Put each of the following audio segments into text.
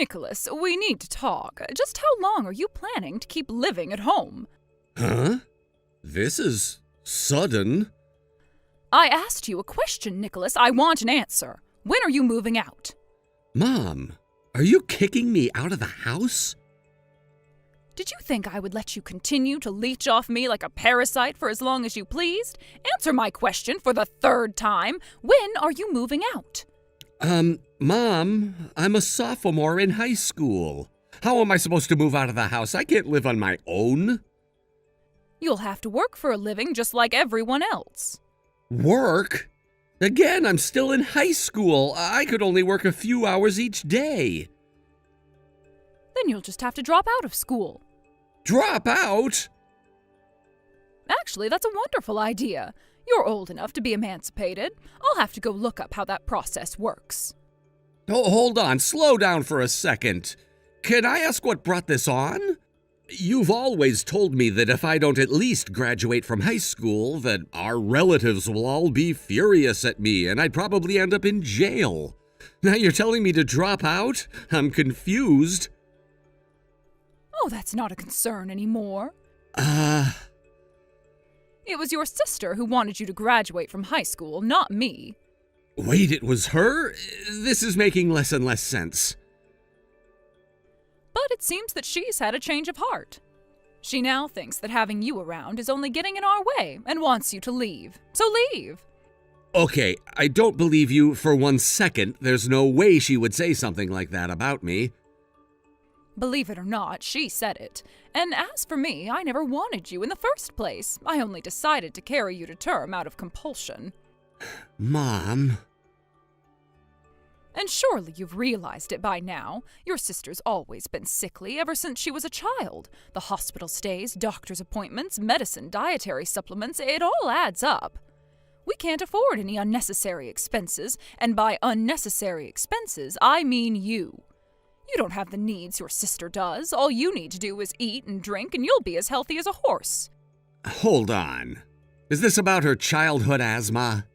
Nicholas, we need to talk. Just how long are you planning to keep living at home? Huh? This is sudden. I asked you a question, Nicholas. I want an answer. When are you moving out? Mom, are you kicking me out of the house? Did you think I would let you continue to leech off me like a parasite for as long as you pleased? Answer my question for the third time. When are you moving out? Mom, I'm a sophomore in high school. How am I supposed to move out of the house? I can't live on my own. You'll have to work for a living just like everyone else. Work? Again, I'm still in high school. I could only work a few hours each day. Then you'll just have to drop out of school. Drop out? Actually, that's a wonderful idea. You're old enough to be emancipated. I'll have to go look up how that process works. Oh, hold on. Slow down for a second. Can I ask what brought this on? You've always told me that if I don't at least graduate from high school, that our relatives will all be furious at me and I'd probably end up in jail. Now you're telling me to drop out? I'm confused. Oh, that's not a concern anymore. It was your sister who wanted you to graduate from high school, not me. Wait, it was her? This is making less and less sense. But it seems that she's had a change of heart. She now thinks that having you around is only getting in our way and wants you to leave. So leave. Okay, I don't believe you for 1 second. There's no way she would say something like that about me. Believe it or not, she said it. And as for me, I never wanted you in the first place. I only decided to carry you to term out of compulsion. Mom. And surely you've realized it by now. Your sister's always been sickly ever since she was a child. The hospital stays, doctor's appointments, medicine, dietary supplements, it all adds up. We can't afford any unnecessary expenses, and by unnecessary expenses, I mean you. You don't have the needs your sister does. All you need to do is eat and drink, and you'll be as healthy as a horse. Hold on. Is this about her childhood asthma?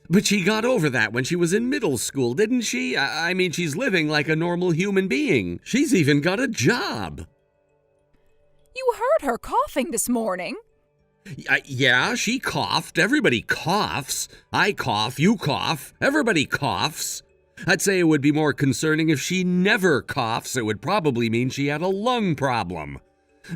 But she got over that when she was in middle school, didn't she? I mean, she's living like a normal human being. She's even got a job. You heard her coughing this morning. Yeah, she coughed. Everybody coughs. I cough, you cough, everybody coughs. I'd say it would be more concerning if she never coughs. It would probably mean she had a lung problem.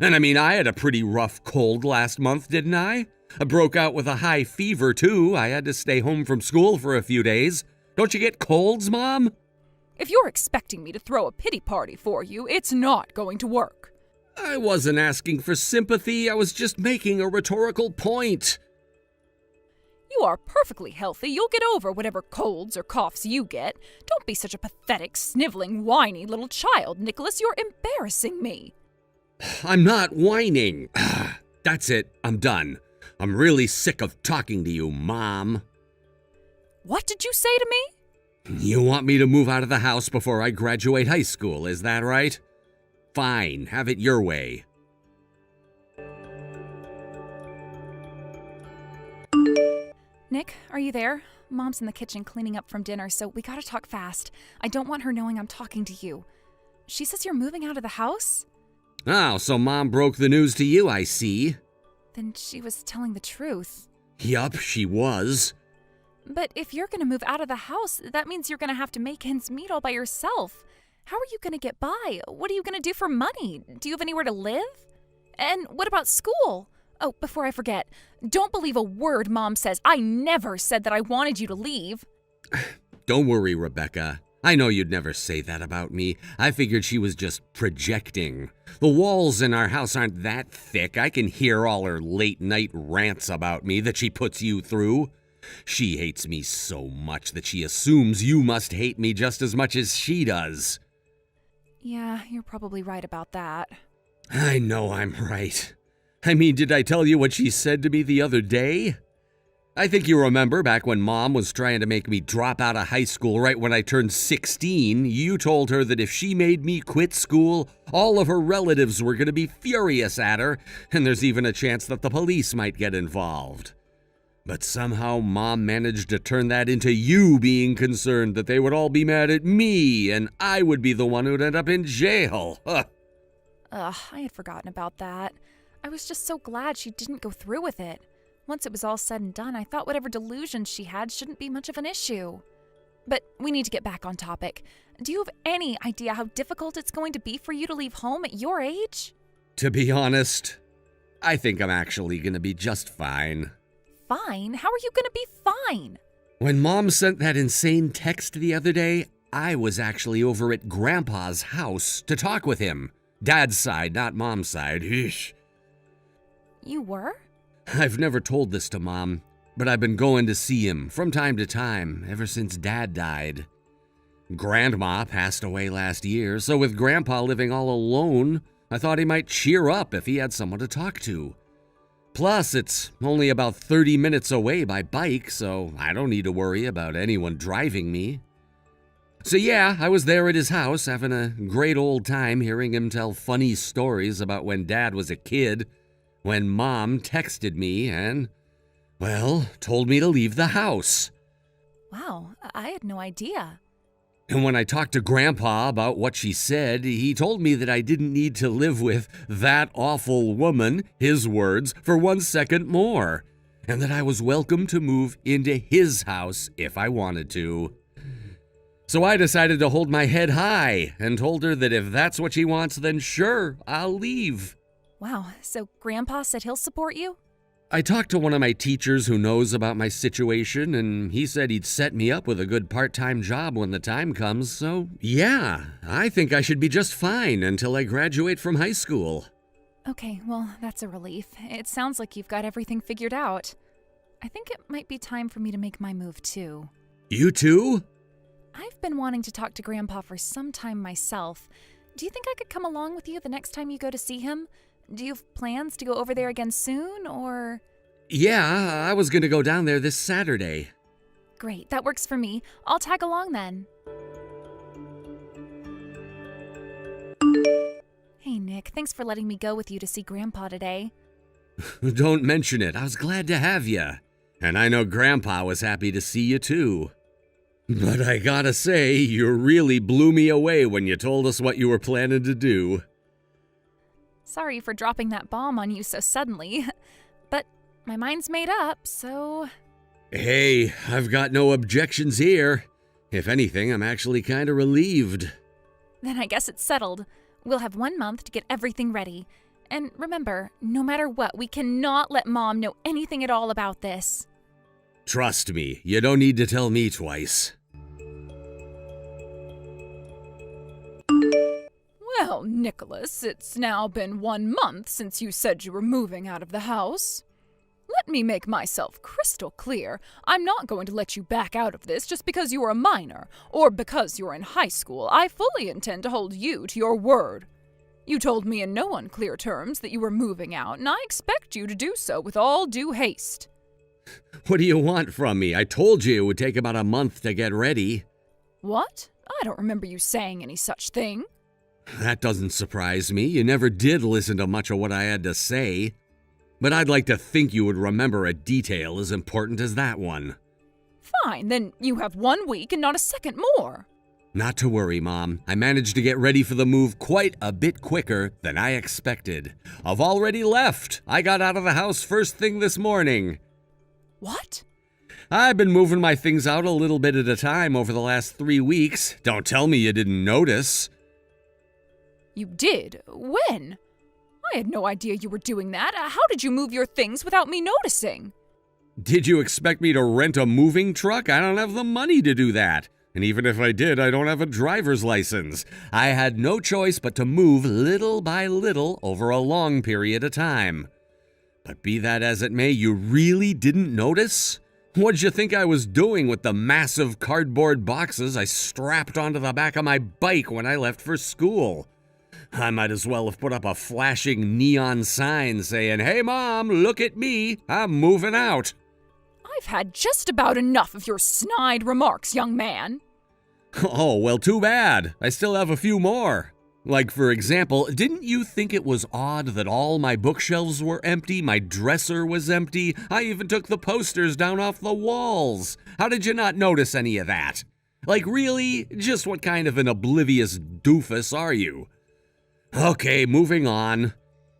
And I mean, I had a pretty rough cold last month, didn't I? I broke out with a high fever, too. I had to stay home from school for a few days. Don't you get colds, Mom? If you're expecting me to throw a pity party for you, it's not going to work. I wasn't asking for sympathy. I was just making a rhetorical point. You are perfectly healthy. You'll get over whatever colds or coughs you get. Don't be such a pathetic, sniveling, whiny little child, Nicholas. You're embarrassing me. I'm not whining. That's it. I'm done. I'm really sick of talking to you, Mom. What did you say to me? You want me to move out of the house before I graduate high school, is that right? Fine, have it your way. Nick, are you there? Mom's in the kitchen cleaning up from dinner, so we gotta talk fast. I don't want her knowing I'm talking to you. She says you're moving out of the house? Oh, so Mom broke the news to you, I see. Then she was telling the truth. Yup, she was. But if you're gonna move out of the house, that means you're gonna have to make ends meet all by yourself. How are you gonna get by? What are you gonna do for money? Do you have anywhere to live? And what about school? Oh, before I forget, don't believe a word Mom says. I never said that I wanted you to leave. Don't worry, Rebecca. I know you'd never say that about me. I figured she was just projecting. The walls in our house aren't that thick. I can hear all her late-night rants about me that she puts you through. She hates me so much that she assumes you must hate me just as much as she does. Yeah, you're probably right about that. I know I'm right. I mean, did I tell you what she said to me the other day? I think you remember back when Mom was trying to make me drop out of high school right when I turned 16, you told her that if she made me quit school, all of her relatives were going to be furious at her, and there's even a chance that the police might get involved. But somehow Mom managed to turn that into you being concerned that they would all be mad at me and I would be the one who'd end up in jail. Huh. Ugh, I had forgotten about that. I was just so glad she didn't go through with it. Once it was all said and done, I thought whatever delusions she had shouldn't be much of an issue. But we need to get back on topic. Do you have any idea how difficult it's going to be for you to leave home at your age? To be honest, I think I'm actually going to be just fine. Fine? How are you going to be fine? When Mom sent that insane text the other day, I was actually over at Grandpa's house to talk with him. Dad's side, not Mom's side. Eesh. You were? I've never told this to Mom, but I've been going to see him from time to time ever since Dad died. Grandma passed away last year, so with Grandpa living all alone, I thought he might cheer up if he had someone to talk to. Plus, it's only about 30 minutes away by bike, so I don't need to worry about anyone driving me. So yeah, I was there at his house having a great old time hearing him tell funny stories about when Dad was a kid, when Mom texted me and, well, told me to leave the house. Wow, I had no idea. And when I talked to Grandpa about what she said, he told me that I didn't need to live with that awful woman, his words, for 1 second more, and that I was welcome to move into his house if I wanted to. So I decided to hold my head high and told her that if that's what she wants, then sure, I'll leave. Wow, so Grandpa said he'll support you? I talked to one of my teachers who knows about my situation, and he said he'd set me up with a good part-time job when the time comes, so yeah, I think I should be just fine until I graduate from high school. Okay, well, that's a relief. It sounds like you've got everything figured out. I think it might be time for me to make my move too. You too? I've been wanting to talk to Grandpa for some time myself. Do you think I could come along with you the next time you go to see him? Do you have plans to go over there again soon, or...? Yeah, I was gonna go down there this Saturday. Great, that works for me. I'll tag along then. Hey, Nick, thanks for letting me go with you to see Grandpa today. Don't mention it, I was glad to have you. And I know Grandpa was happy to see you too. But I gotta say, you really blew me away when you told us what you were planning to do. Sorry for dropping that bomb on you so suddenly, but my mind's made up, so... Hey, I've got no objections here. If anything, I'm actually kinda relieved. Then I guess it's settled. We'll have 1 month to get everything ready. And remember, no matter what, we cannot let Mom know anything at all about this. Trust me, you don't need to tell me twice. Well, Nicholas, it's now been 1 month since you said you were moving out of the house. Let me make myself crystal clear. I'm not going to let you back out of this just because you are a minor, or because you're in high school. I fully intend to hold you to your word. You told me in no unclear terms that you were moving out, and I expect you to do so with all due haste. What do you want from me? I told you it would take about a month to get ready. What? I don't remember you saying any such thing. That doesn't surprise me. You never did listen to much of what I had to say. But I'd like to think you would remember a detail as important as that one. Fine, then you have 1 week and not a second more. Not to worry, Mom. I managed to get ready for the move quite a bit quicker than I expected. I've already left. I got out of the house first thing this morning. What? I've been moving my things out a little bit at a time over the last 3 weeks. Don't tell me you didn't notice. You did? When? I had no idea you were doing that. How did you move your things without me noticing? Did you expect me to rent a moving truck? I don't have the money to do that. And even if I did, I don't have a driver's license. I had no choice but to move little by little over a long period of time. But be that as it may, you really didn't notice? What'd you think I was doing with the massive cardboard boxes I strapped onto the back of my bike when I left for school? I might as well have put up a flashing neon sign saying, "Hey Mom, look at me, I'm moving out." I've had just about enough of your snide remarks, young man. Oh, well, too bad. I still have a few more. Like, for example, didn't you think it was odd that all my bookshelves were empty, my dresser was empty? I even took the posters down off the walls. How did you not notice any of that? Like, really? Just what kind of an oblivious doofus are you? Okay, moving on.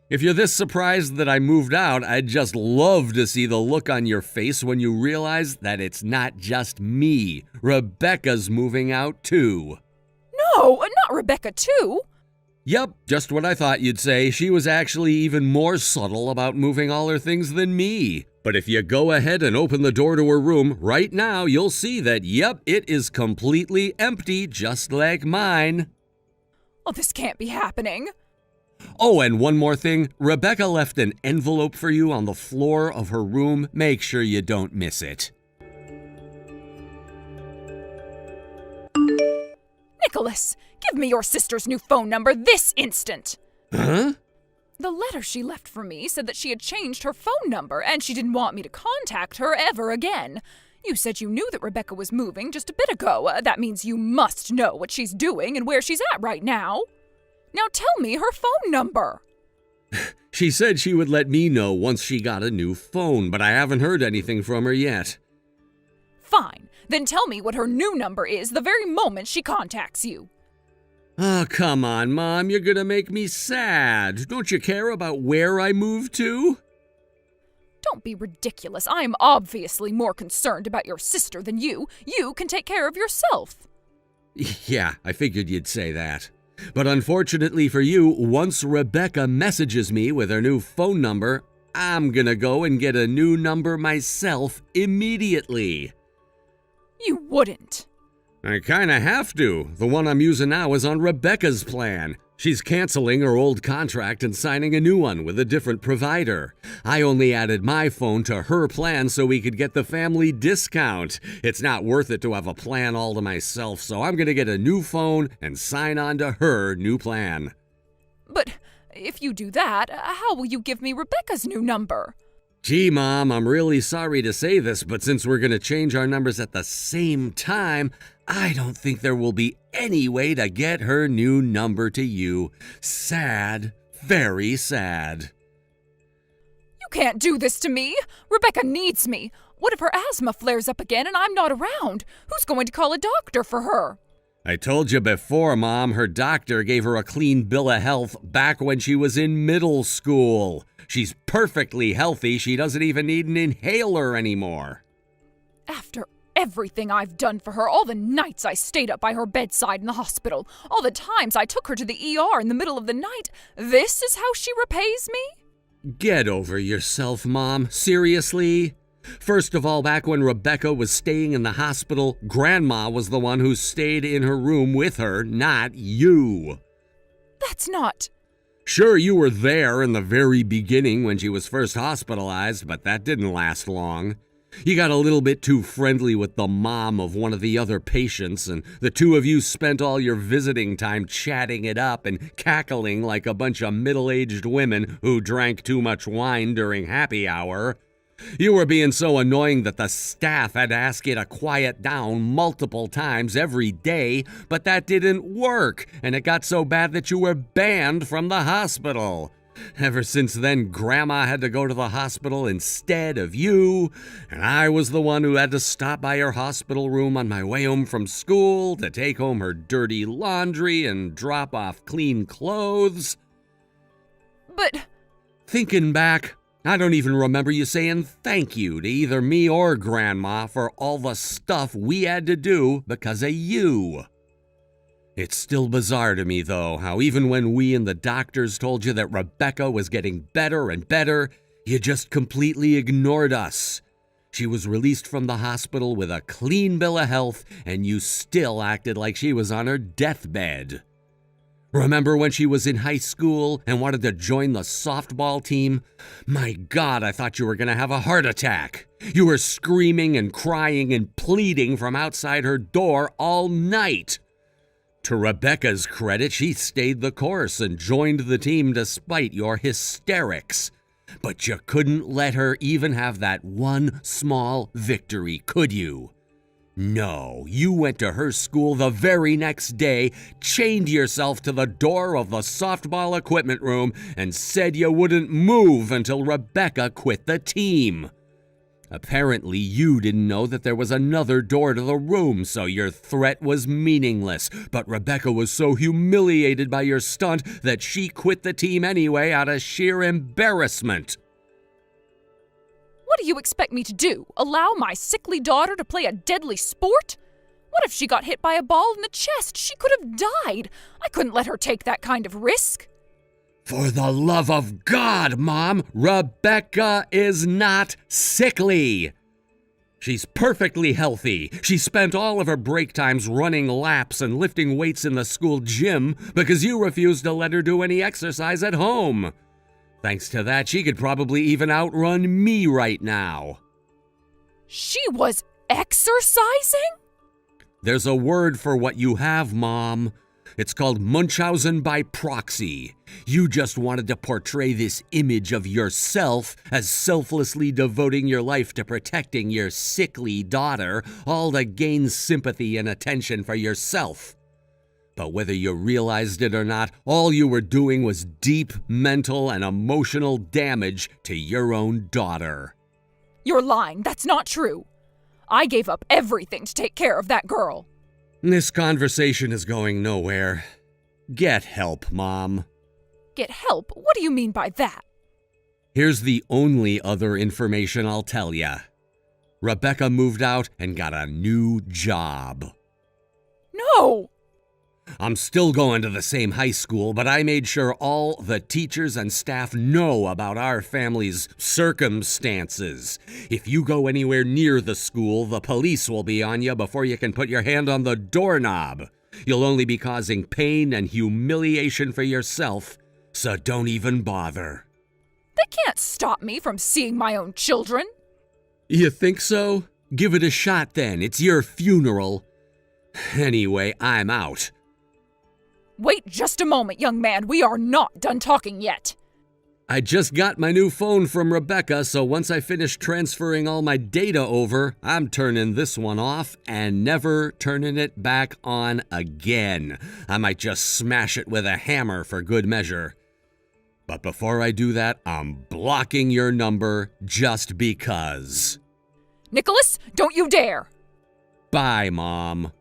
If you're this surprised that I moved out, I'd just love to see the look on your face when you realize that it's not just me. Rebecca's moving out too. No, not Rebecca, too. Yep, just what I thought you'd say. She was actually even more subtle about moving all her things than me. But if you go ahead and open the door to her room right now, you'll see that, yep, it is completely empty, just like mine. Oh, this can't be happening. Oh, and one more thing. Rebecca left an envelope for you on the floor of her room. Make sure you don't miss it. Nicholas, give me your sister's new phone number this instant. Huh? The letter she left for me said that she had changed her phone number and she didn't want me to contact her ever again. You said you knew that Rebecca was moving just a bit ago. That means you must know what she's doing and where she's at right now. Now tell me her phone number. She said she would let me know once she got a new phone, but I haven't heard anything from her yet. Fine. Then tell me what her new number is the very moment she contacts you. Oh, come on, Mom. You're gonna make me sad. Don't you care about where I moved to? Don't be ridiculous. I am obviously more concerned about your sister than you. You can take care of yourself. Yeah, I figured you'd say that. But unfortunately for you, once Rebecca messages me with her new phone number, I'm gonna go and get a new number myself immediately. You wouldn't. I kinda have to. The one I'm using now is on Rebecca's plan. She's canceling her old contract and signing a new one with a different provider. I only added my phone to her plan so we could get the family discount. It's not worth it to have a plan all to myself, so I'm gonna get a new phone and sign on to her new plan. But if you do that, how will you give me Rebecca's new number? Gee, Mom, I'm really sorry to say this, but since we're gonna change our numbers at the same time, I don't think there will be any way to get her new number to you. Sad. Very sad. You can't do this to me. Rebecca needs me. What if her asthma flares up again and I'm not around? Who's going to call a doctor for her? I told you before, Mom, her doctor gave her a clean bill of health back when she was in middle school. She's perfectly healthy. She doesn't even need an inhaler anymore. After everything I've done for her, all the nights I stayed up by her bedside in the hospital, all the times I took her to the ER in the middle of the night, this is how she repays me? Get over yourself, Mom. Seriously? First of all, back when Rebecca was staying in the hospital, Grandma was the one who stayed in her room with her, not you. That's not... Sure, you were there in the very beginning when she was first hospitalized, but that didn't last long. You got a little bit too friendly with the mom of one of the other patients, and the two of you spent all your visiting time chatting it up and cackling like a bunch of middle-aged women who drank too much wine during happy hour. You were being so annoying that the staff had to ask you to quiet down multiple times every day, but that didn't work, and it got so bad that you were banned from the hospital. Ever since then, Grandma had to go to the hospital instead of you, and I was the one who had to stop by her hospital room on my way home from school to take home her dirty laundry and drop off clean clothes. But... Thinking back, I don't even remember you saying thank you to either me or Grandma for all the stuff we had to do because of you. It's still bizarre to me, though, how even when we and the doctors told you that Rebecca was getting better and better, you just completely ignored us. She was released from the hospital with a clean bill of health, and you still acted like she was on her deathbed. Remember when she was in high school and wanted to join the softball team? My God, I thought you were going to have a heart attack. You were screaming and crying and pleading from outside her door all night. To Rebecca's credit, she stayed the course and joined the team despite your hysterics. But you couldn't let her even have that one small victory, could you? No, you went to her school the very next day, chained yourself to the door of the softball equipment room, and said you wouldn't move until Rebecca quit the team. Apparently, you didn't know that there was another door to the room, so your threat was meaningless. But Rebecca was so humiliated by your stunt that she quit the team anyway out of sheer embarrassment. What do you expect me to do? Allow my sickly daughter to play a deadly sport? What if she got hit by a ball in the chest? She could have died. I couldn't let her take that kind of risk. For the love of God, Mom, Rebecca is not sickly. She's perfectly healthy. She spent all of her break times running laps and lifting weights in the school gym because you refused to let her do any exercise at home. Thanks to that, she could probably even outrun me right now. She was exercising? There's a word for what you have, Mom. It's called Munchausen by proxy. You just wanted to portray this image of yourself as selflessly devoting your life to protecting your sickly daughter, all to gain sympathy and attention for yourself. But whether you realized it or not, all you were doing was deep mental and emotional damage to your own daughter. You're lying. That's not true. I gave up everything to take care of that girl. This conversation is going nowhere. Get help, Mom. Get help? What do you mean by that? Here's the only other information I'll tell ya. Rebecca moved out and got a new job. No! I'm still going to the same high school, but I made sure all the teachers and staff know about our family's circumstances. If you go anywhere near the school, the police will be on you before you can put your hand on the doorknob. You'll only be causing pain and humiliation for yourself, so don't even bother. They can't stop me from seeing my own children. You think so? Give it a shot then. It's your funeral. Anyway, I'm out. Wait just a moment, young man. We are not done talking yet. I just got my new phone from Rebecca, so once I finish transferring all my data over, I'm turning this one off and never turning it back on again. I might just smash it with a hammer for good measure. But before I do that, I'm blocking your number just because. Nicholas, don't you dare! Bye, Mom.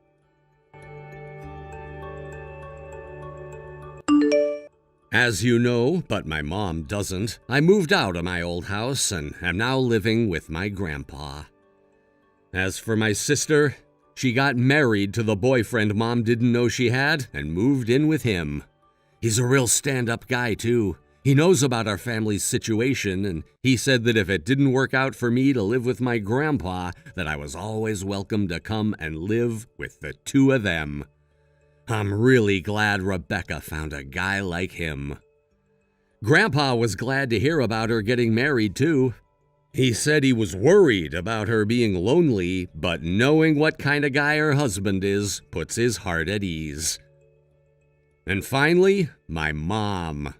As you know, but my mom doesn't, I moved out of my old house and am now living with my grandpa. As for my sister, she got married to the boyfriend Mom didn't know she had and moved in with him. He's a real stand-up guy, too. He knows about our family's situation, and he said that if it didn't work out for me to live with my grandpa, that I was always welcome to come and live with the two of them. I'm really glad Rebecca found a guy like him. Grandpa was glad to hear about her getting married, too. He said he was worried about her being lonely, but knowing what kind of guy her husband is puts his heart at ease. And finally, my mom.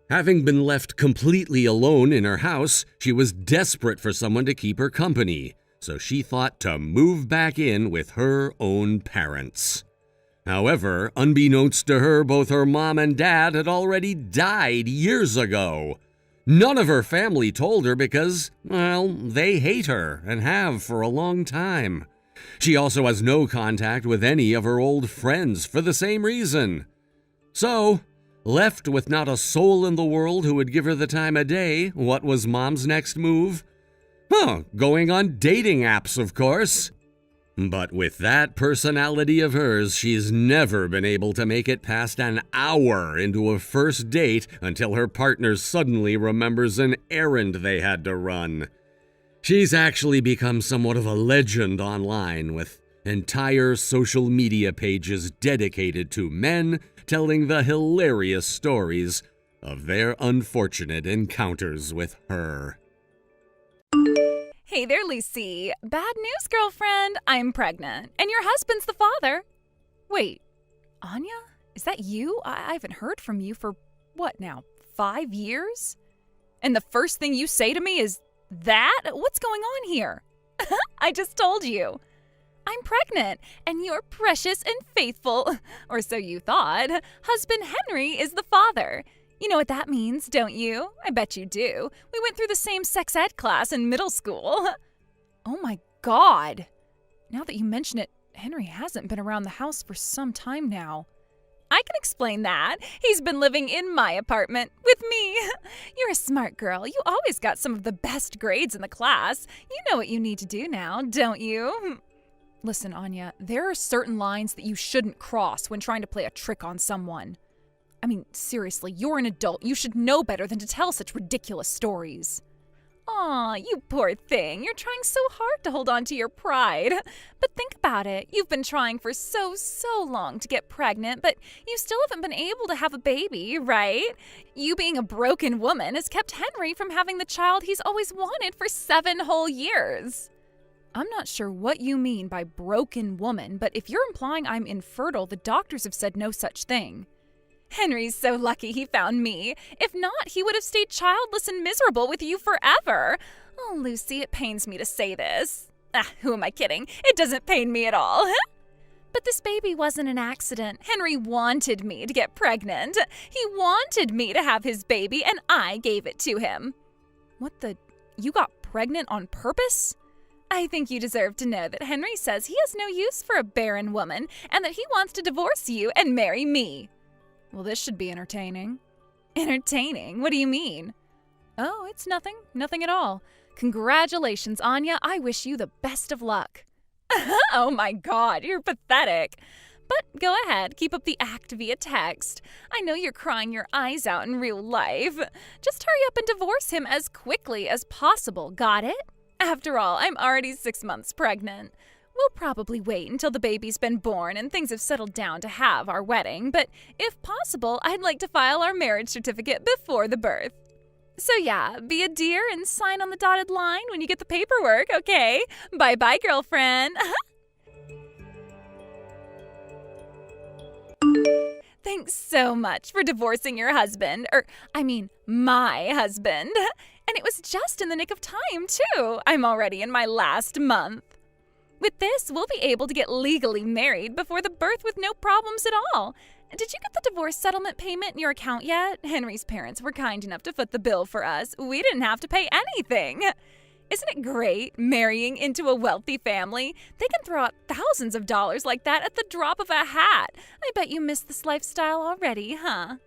Having been left completely alone in her house, she was desperate for someone to keep her company, so she thought to move back in with her own parents. However, unbeknownst to her, both her mom and dad had already died years ago. None of her family told her because, well, they hate her and have for a long time. She also has no contact with any of her old friends for the same reason. So, left with not a soul in the world who would give her the time of day, what was Mom's next move? Going on dating apps, of course. But with that personality of hers, she's never been able to make it past an hour into a first date until her partner suddenly remembers an errand they had to run. She's actually become somewhat of a legend online, with entire social media pages dedicated to men telling the hilarious stories of their unfortunate encounters with her. Hey there, Lucy. Bad news, girlfriend. I'm pregnant, and your husband's the father. Wait, Anya? Is that you? I haven't heard from you for, what now, 5 years? And the first thing you say to me is that? What's going on here? I just told you. I'm pregnant, and your precious and faithful, or so you thought, husband Henry is the father. You know what that means, don't you? I bet you do. We went through the same sex ed class in middle school. Oh my God. Now that you mention it, Henry hasn't been around the house for some time now. I can explain that. He's been living in my apartment with me. You're a smart girl. You always got some of the best grades in the class. You know what you need to do now, don't you? Listen, Anya, there are certain lines that you shouldn't cross when trying to play a trick on someone. I mean, seriously, you're an adult. You should know better than to tell such ridiculous stories. Aw, you poor thing. You're trying so hard to hold on to your pride. But think about it. You've been trying for so long to get pregnant, but you still haven't been able to have a baby, right? You being a broken woman has kept Henry from having the child he's always wanted for 7 whole years. I'm not sure what you mean by broken woman, but if you're implying I'm infertile, the doctors have said no such thing. Henry's so lucky he found me. If not, he would have stayed childless and miserable with you forever. Oh, Lucy, it pains me to say this. Who am I kidding? It doesn't pain me at all. But this baby wasn't an accident. Henry wanted me to get pregnant. He wanted me to have his baby, and I gave it to him. What the? You got pregnant on purpose? I think you deserve to know that Henry says he has no use for a barren woman and that he wants to divorce you and marry me. Well, this should be entertaining. Entertaining? What do you mean? Oh, it's nothing. Nothing at all. Congratulations, Anya. I wish you the best of luck. Oh my God, you're pathetic. But go ahead, keep up the act via text. I know you're crying your eyes out in real life. Just hurry up and divorce him as quickly as possible, got it? After all, I'm already 6 months pregnant. We'll probably wait until the baby's been born and things have settled down to have our wedding, but if possible, I'd like to file our marriage certificate before the birth. So yeah, be a dear and sign on the dotted line when you get the paperwork, okay? Bye-bye, girlfriend. Thanks so much for divorcing your husband, my husband. And it was just in the nick of time, too. I'm already in my last month. With this, we'll be able to get legally married before the birth with no problems at all. Did you get the divorce settlement payment in your account yet? Henry's parents were kind enough to foot the bill for us. We didn't have to pay anything. Isn't it great, marrying into a wealthy family? They can throw out thousands of dollars like that at the drop of a hat. I bet you miss this lifestyle already, huh?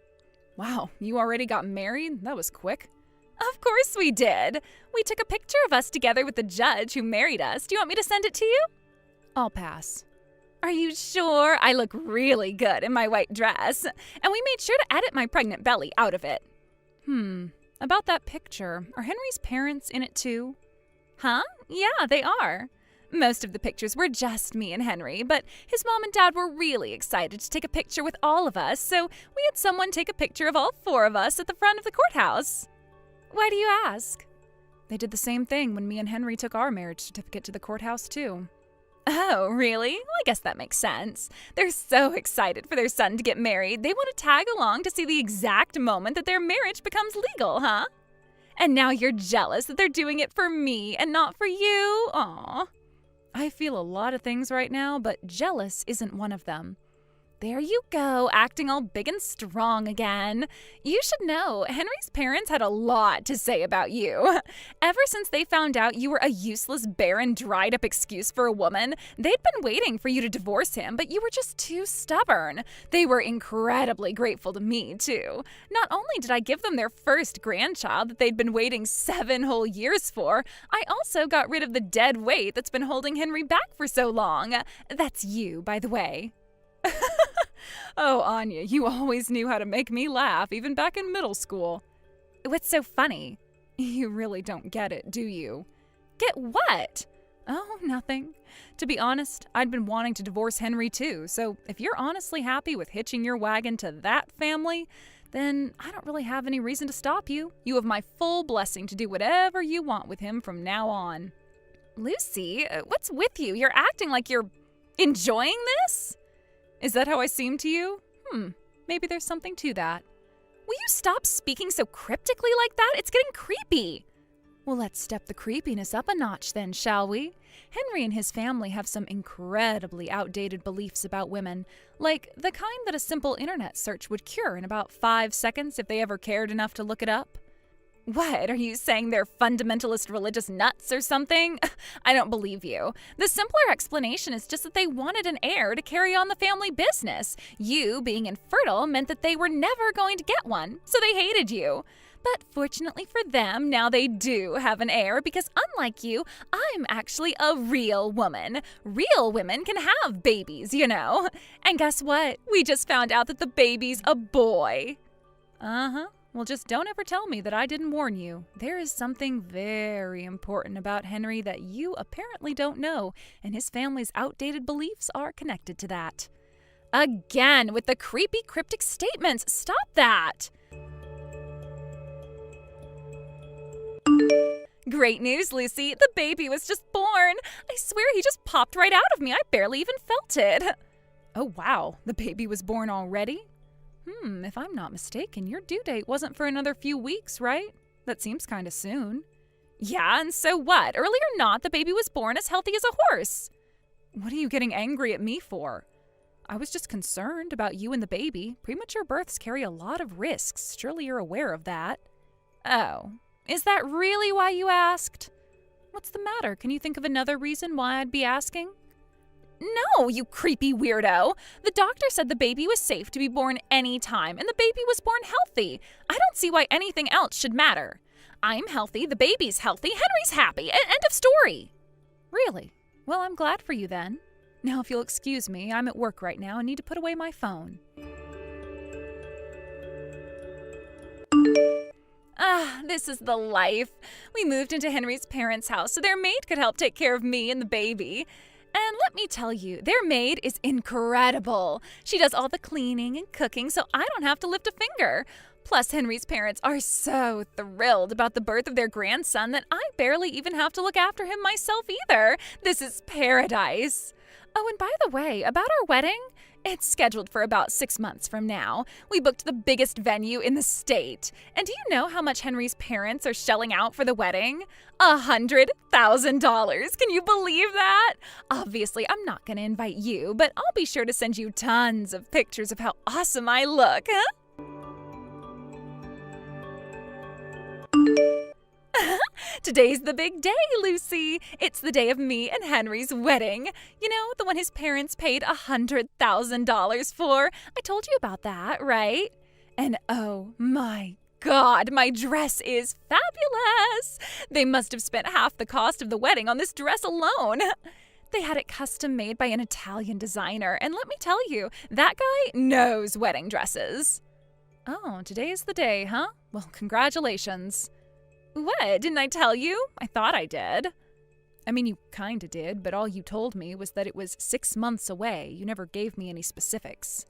Wow, you already got married? That was quick. Of course we did. We took a picture of us together with the judge who married us. Do you want me to send it to you? I'll pass. Are you sure? I look really good in my white dress. And we made sure to edit my pregnant belly out of it. About that picture, are Henry's parents in it too? Huh? Yeah, they are. Most of the pictures were just me and Henry, but his mom and dad were really excited to take a picture with all of us, so we had someone take a picture of all 4 of us at the front of the courthouse. Why do you ask? They did the same thing when me and Henry took our marriage certificate to the courthouse too. Oh, really? Well, I guess that makes sense. They're so excited for their son to get married. They want to tag along to see the exact moment that their marriage becomes legal, huh? And now you're jealous that they're doing it for me and not for you? Aw. I feel a lot of things right now, but jealous isn't one of them. There you go, acting all big and strong again. You should know, Henry's parents had a lot to say about you. Ever since they found out you were a useless, barren, dried-up excuse for a woman, they'd been waiting for you to divorce him, but you were just too stubborn. They were incredibly grateful to me, too. Not only did I give them their first grandchild that they'd been waiting 7 whole years for, I also got rid of the dead weight that's been holding Henry back for so long. That's you, by the way. Oh, Anya, you always knew how to make me laugh, even back in middle school. What's so funny? You really don't get it, do you? Get what? Oh, nothing. To be honest, I'd been wanting to divorce Henry too, so if you're honestly happy with hitching your wagon to that family, then I don't really have any reason to stop you. You have my full blessing to do whatever you want with him from now on. Lucy, what's with you? You're acting like you're enjoying this? Is that how I seem to you? Maybe there's something to that. Will you stop speaking so cryptically like that? It's getting creepy. Well, let's step the creepiness up a notch then, shall we? Henry and his family have some incredibly outdated beliefs about women, like the kind that a simple internet search would cure in about 5 seconds if they ever cared enough to look it up. What, are you saying they're fundamentalist religious nuts or something? I don't believe you. The simpler explanation is just that they wanted an heir to carry on the family business. You, being infertile, meant that they were never going to get one, so they hated you. But fortunately for them, now they do have an heir because unlike you, I'm actually a real woman. Real women can have babies, you know. And guess what? We just found out that the baby's a boy. Uh-huh. Well, just don't ever tell me that I didn't warn you. There is something very important about Henry that you apparently don't know, and his family's outdated beliefs are connected to that. Again, with the creepy cryptic statements. Stop that! Great news, Lucy. The baby was just born. I swear he just popped right out of me. I barely even felt it. Oh, wow. The baby was born already? If I'm not mistaken, your due date wasn't for another few weeks, right? That seems kind of soon. Yeah, and so what? Early or not, the baby was born as healthy as a horse. What are you getting angry at me for? I was just concerned about you and the baby. Premature births carry a lot of risks. Surely you're aware of that. Oh, is that really why you asked? What's the matter? Can you think of another reason why I'd be asking? No, you creepy weirdo. The doctor said the baby was safe to be born any time, and the baby was born healthy. I don't see why anything else should matter. I'm healthy, the baby's healthy, Henry's happy. End of story. Really? Well, I'm glad for you then. Now, if you'll excuse me, I'm at work right now and need to put away my phone. This is the life. We moved into Henry's parents' house so their maid could help take care of me and the baby. And let me tell you, their maid is incredible. She does all the cleaning and cooking so I don't have to lift a finger. Plus, Henry's parents are so thrilled about the birth of their grandson that I barely even have to look after him myself either. This is paradise. Oh, and by the way, about our wedding, it's scheduled for about 6 months from now. We booked the biggest venue in the state. And do you know how much Henry's parents are shelling out for the wedding? $100,000. Can you believe that? Obviously, I'm not going to invite you, but I'll be sure to send you tons of pictures of how awesome I look, huh? Today's the big day, Lucy. It's the day of me and Henry's wedding. You know, the one his parents paid $100,000 for. I told you about that, right? And oh my God, my dress is fabulous. They must have spent half the cost of the wedding on this dress alone. They had it custom made by an Italian designer, and let me tell you, that guy knows wedding dresses. Oh, today is the day, huh? Well, congratulations. What, didn't I tell you? I thought I did. I mean, you kinda did, but all you told me was that it was 6 months away. You never gave me any specifics.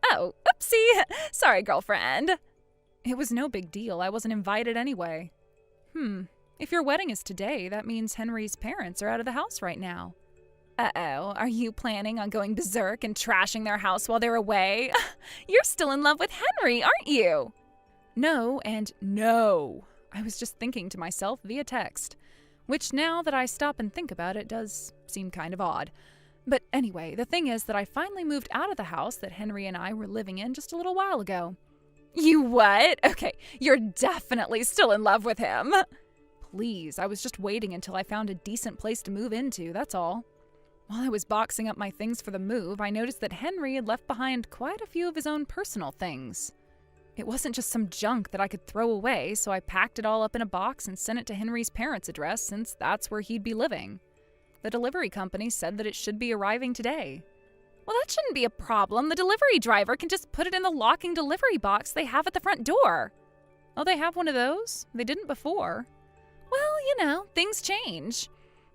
Oh, oopsie. Sorry, girlfriend. It was no big deal. I wasn't invited anyway. If your wedding is today, that means Henry's parents are out of the house right now. Uh-oh, are you planning on going berserk and trashing their house while they're away? You're still in love with Henry, aren't you? No and no. I was just thinking to myself via text, which now that I stop and think about it does seem kind of odd. But anyway, the thing is that I finally moved out of the house that Henry and I were living in just a little while ago. You what? Okay, you're definitely still in love with him. Please, I was just waiting until I found a decent place to move into, that's all. While I was boxing up my things for the move, I noticed that Henry had left behind quite a few of his own personal things. It wasn't just some junk that I could throw away, so I packed it all up in a box and sent it to Henry's parents' address since that's where he'd be living. The delivery company said that it should be arriving today. Well, that shouldn't be a problem. The delivery driver can just put it in the locking delivery box they have at the front door. Oh, they have one of those? They didn't before. Well, you know, things change.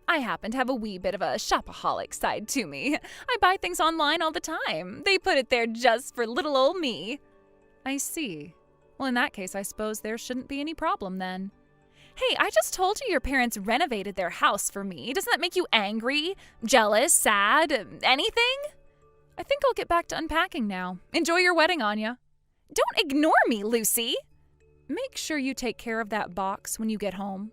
I happen to have a wee bit of a shopaholic side to me. I buy things online all the time. They put it there just for little old me. I see. Well, in that case, I suppose there shouldn't be any problem then. Hey, I just told you your parents renovated their house for me. Doesn't that make you angry, jealous, sad, anything? I think I'll get back to unpacking now. Enjoy your wedding, Anya. Don't ignore me, Lucy. Make sure you take care of that box when you get home.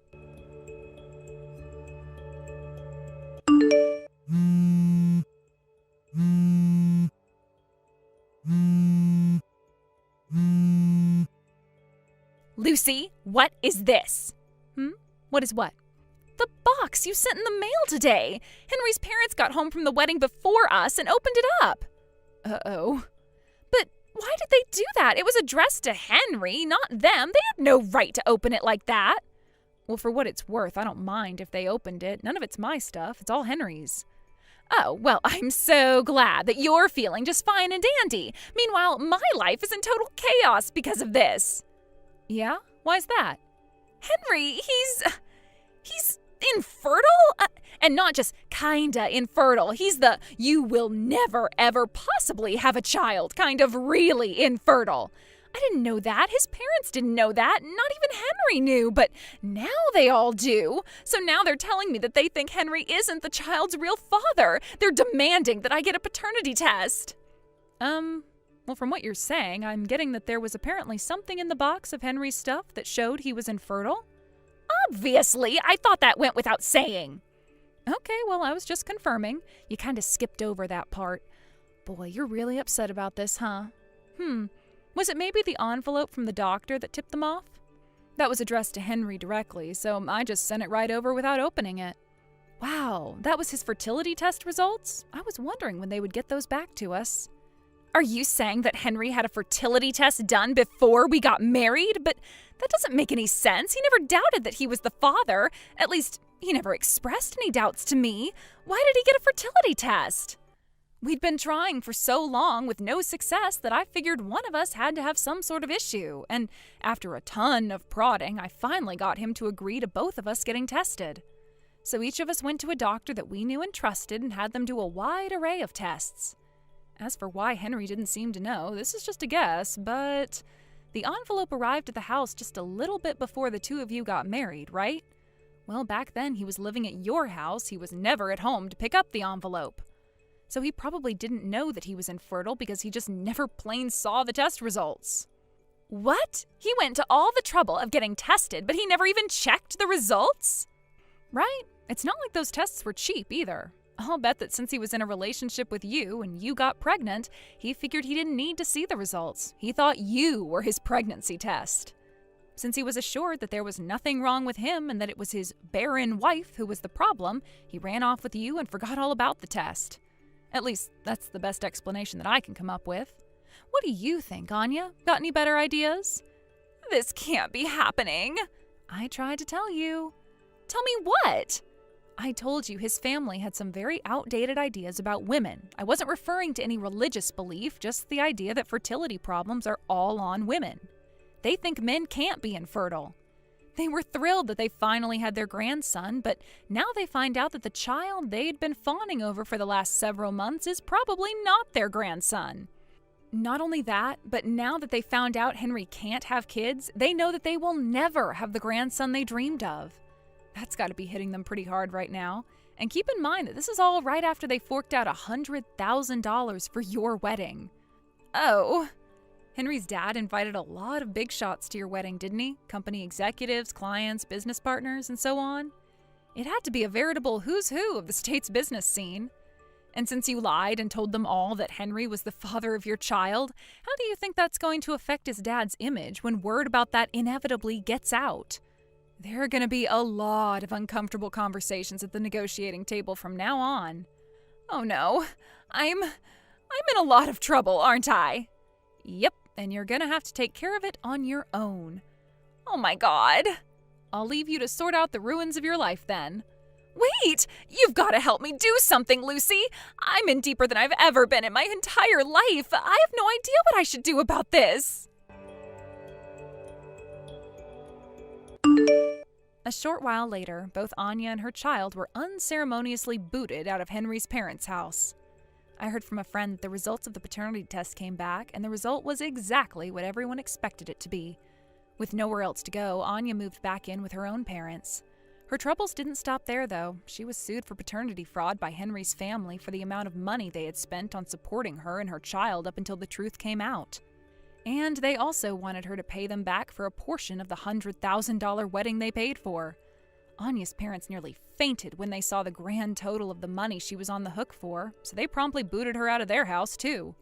Lucy, what is this? What is what? The box you sent in the mail today. Henry's parents got home from the wedding before us and opened it up. Uh-oh. But why did they do that? It was addressed to Henry, not them. They had no right to open it like that. Well, for what it's worth, I don't mind if they opened it. None of it's my stuff. It's all Henry's. Oh, well, I'm so glad that you're feeling just fine and dandy. Meanwhile, my life is in total chaos because of this. Yeah? Why's that? Henry, he's infertile? And not just kinda infertile. He's the you will never ever possibly have a child kind of really infertile. I didn't know that. His parents didn't know that. Not even Henry knew, but now they all do. So now they're telling me that they think Henry isn't the child's real father. They're demanding that I get a paternity test. Well, from what you're saying, I'm getting that there was apparently something in the box of Henry's stuff that showed he was infertile. Obviously, I thought that went without saying. Okay, well, I was just confirming. You kind of skipped over that part. Boy, you're really upset about this, huh? Was it maybe the envelope from the doctor that tipped them off? That was addressed to Henry directly, so I just sent it right over without opening it. Wow, that was his fertility test results? I was wondering when they would get those back to us. Are you saying that Henry had a fertility test done before we got married? But that doesn't make any sense. He never doubted that he was the father. At least, he never expressed any doubts to me. Why did he get a fertility test? We'd been trying for so long with no success that I figured one of us had to have some sort of issue, and after a ton of prodding, I finally got him to agree to both of us getting tested. So each of us went to a doctor that we knew and trusted and had them do a wide array of tests. As for why Henry didn't seem to know, this is just a guess, but the envelope arrived at the house just a little bit before the two of you got married, right? Well, back then he was living at your house. He was never at home to pick up the envelope. So he probably didn't know that he was infertile because he just never plain saw the test results. What? He went to all the trouble of getting tested, but he never even checked the results? Right? It's not like those tests were cheap either. I'll bet that since he was in a relationship with you and you got pregnant, he figured he didn't need to see the results. He thought you were his pregnancy test. Since he was assured that there was nothing wrong with him and that it was his barren wife who was the problem, he ran off with you and forgot all about the test. At least, that's the best explanation that I can come up with. What do you think, Anya? Got any better ideas? This can't be happening. I tried to tell you. Tell me what? I told you his family had some very outdated ideas about women. I wasn't referring to any religious belief, just the idea that fertility problems are all on women. They think men can't be infertile. They were thrilled that they finally had their grandson, but now they find out that the child they'd been fawning over for the last several months is probably not their grandson. Not only that, but now that they found out Henry can't have kids, they know that they will never have the grandson they dreamed of. That's got to be hitting them pretty hard right now. And keep in mind that this is all right after they forked out $100,000 for your wedding. Oh. Henry's dad invited a lot of big shots to your wedding, didn't he? Company executives, clients, business partners, and so on. It had to be a veritable who's who of the state's business scene. And since you lied and told them all that Henry was the father of your child, how do you think that's going to affect his dad's image when word about that inevitably gets out? There are going to be a lot of uncomfortable conversations at the negotiating table from now on. Oh no, I'm in a lot of trouble, aren't I? Yep, and you're going to have to take care of it on your own. Oh my God. I'll leave you to sort out the ruins of your life then. Wait! You've got to help me do something, Lucy! I'm in deeper than I've ever been in my entire life! I have no idea what I should do about this! A short while later, both Anya and her child were unceremoniously booted out of Henry's parents' house. I heard from a friend that the results of the paternity test came back, and the result was exactly what everyone expected it to be. With nowhere else to go, Anya moved back in with her own parents. Her troubles didn't stop there, though. She was sued for paternity fraud by Henry's family for the amount of money they had spent on supporting her and her child up until the truth came out. And they also wanted her to pay them back for a portion of the $100,000 wedding they paid for. Anya's parents nearly fainted when they saw the grand total of the money she was on the hook for, so they promptly booted her out of their house, too.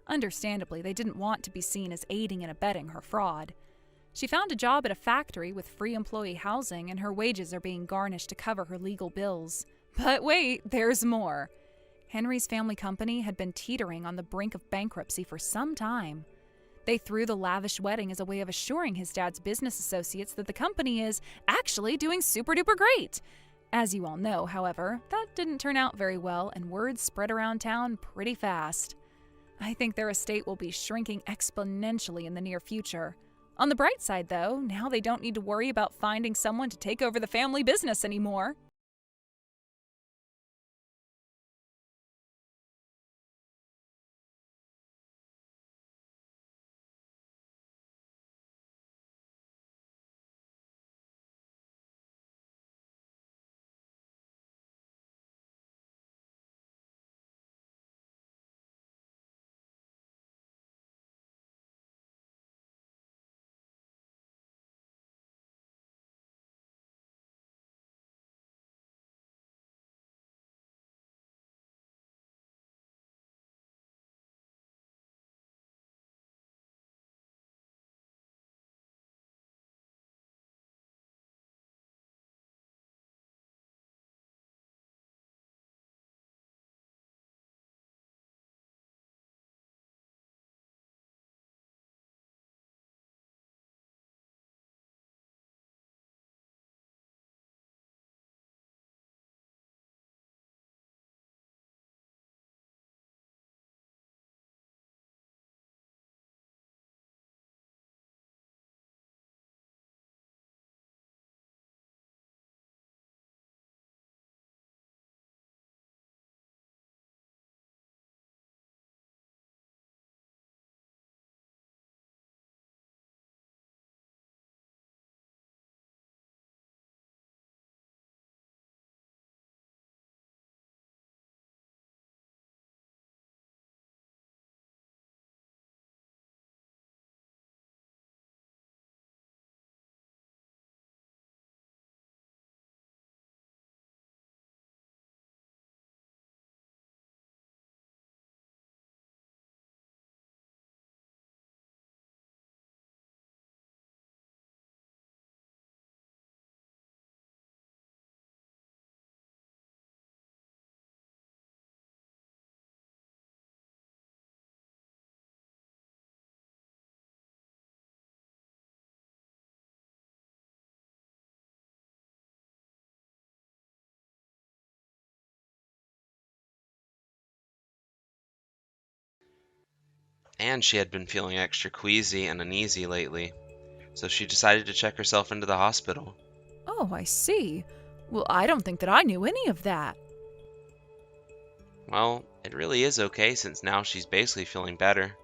Understandably, they didn't want to be seen as aiding and abetting her fraud. She found a job at a factory with free employee housing, and her wages are being garnished to cover her legal bills. But wait, there's more. Henry's family company had been teetering on the brink of bankruptcy for some time. They threw the lavish wedding as a way of assuring his dad's business associates that the company is actually doing super duper great. As you all know, however, that didn't turn out very well, and word spread around town pretty fast. I think their estate will be shrinking exponentially in the near future. On the bright side, though, now they don't need to worry about finding someone to take over the family business anymore. And she had been feeling extra queasy and uneasy lately, so she decided to check herself into the hospital. Oh, I see. Well, I don't think that I knew any of that. Well, it really is okay since now she's basically feeling better.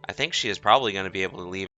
I think she is probably going to be able to leave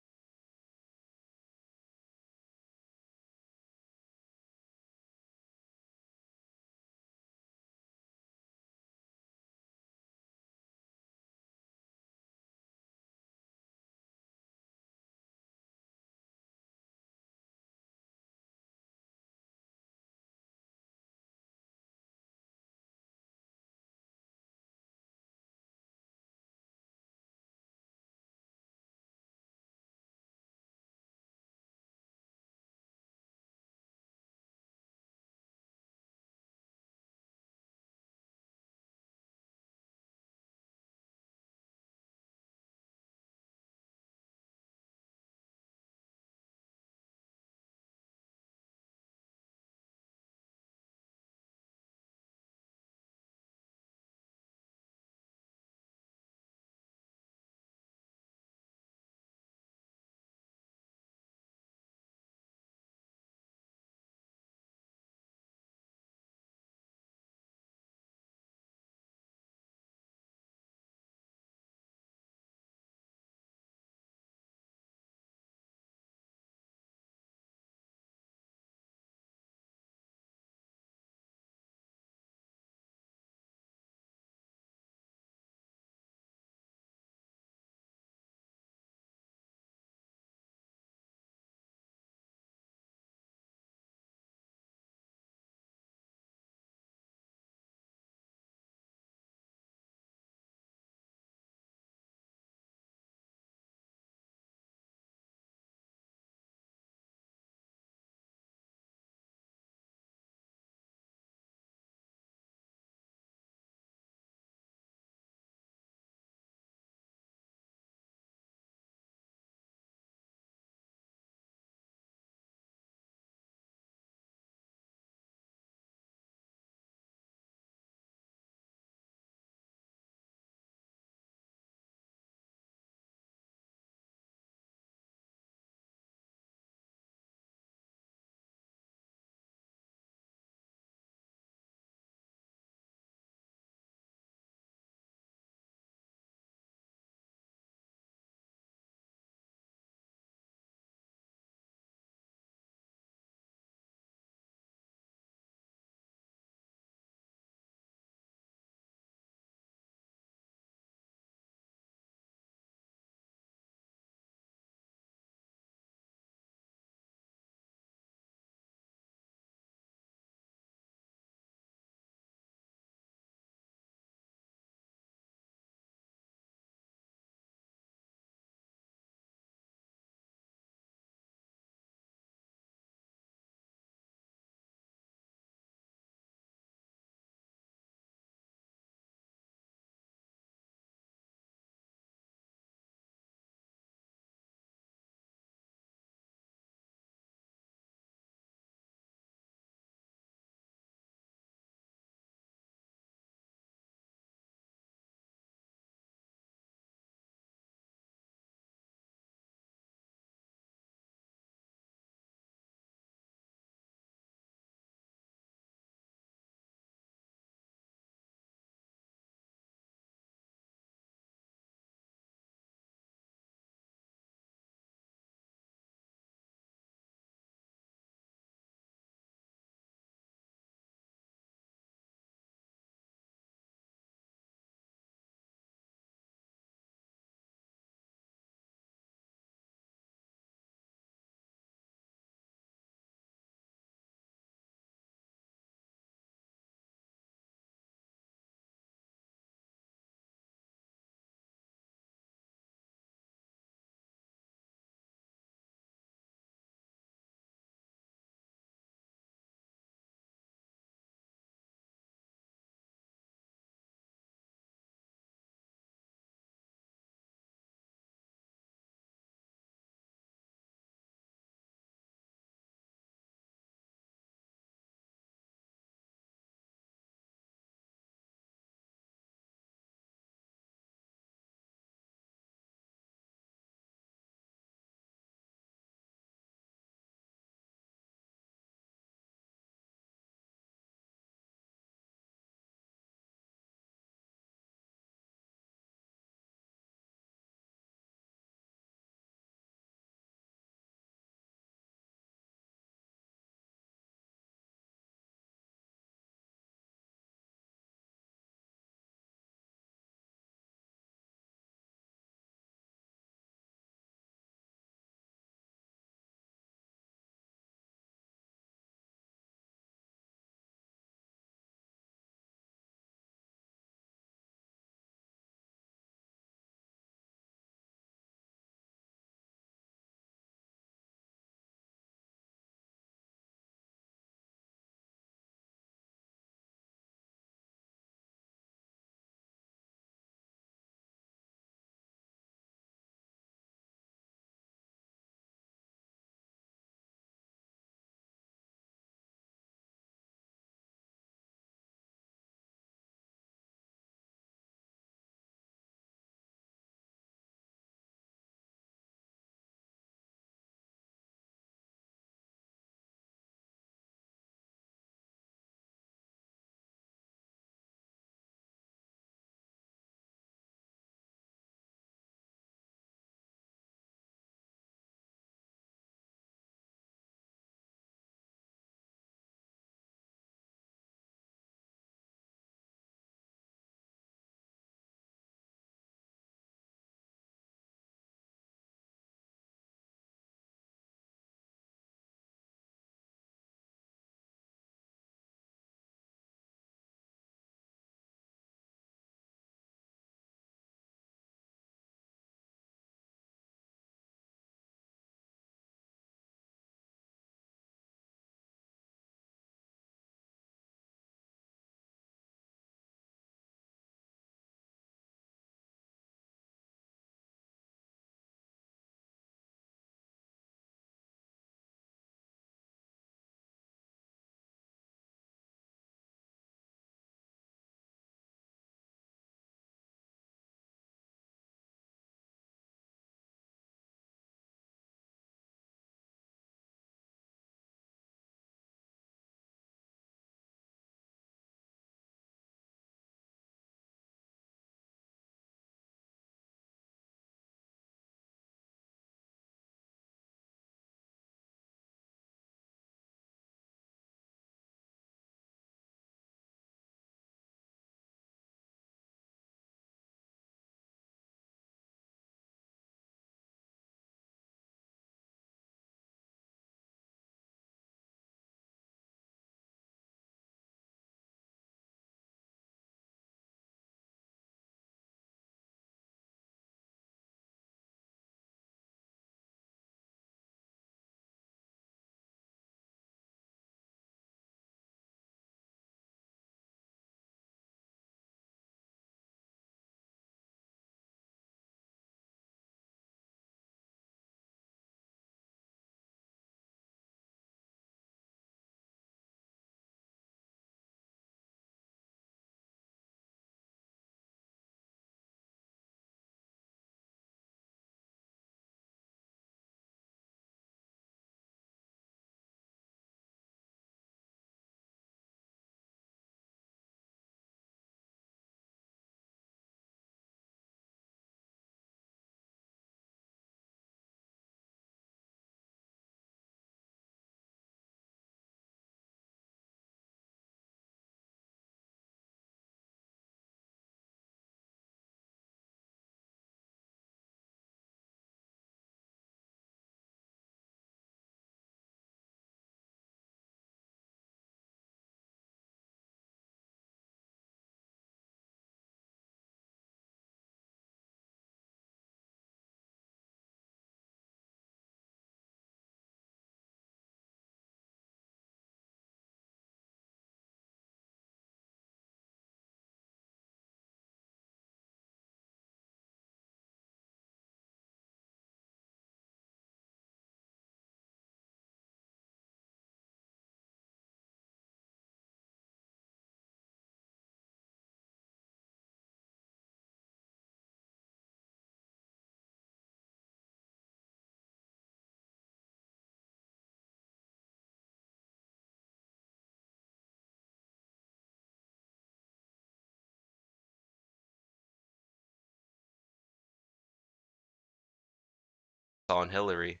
on Hillary.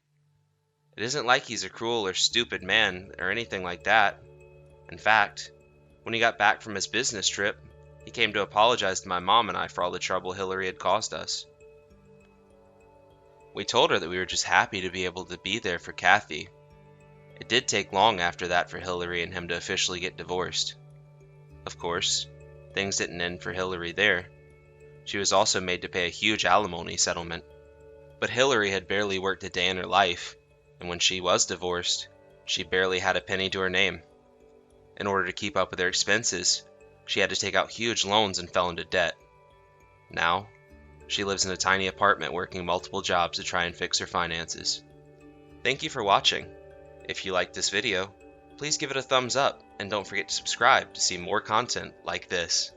It isn't like he's a cruel or stupid man or anything like that. In fact, when he got back from his business trip, he came to apologize to my mom and I for all the trouble Hillary had caused us. We told her that we were just happy to be able to be there for Kathy. It did take long after that for Hillary and him to officially get divorced. Of course, things didn't end for Hillary there. She was also made to pay a huge alimony settlement. But Hillary had barely worked a day in her life, and when she was divorced, she barely had a penny to her name. In order to keep up with her expenses, she had to take out huge loans and fell into debt. Now, she lives in a tiny apartment working multiple jobs to try and fix her finances. Thank you for watching. If you liked this video, please give it a thumbs up and don't forget to subscribe to see more content like this.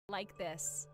like this.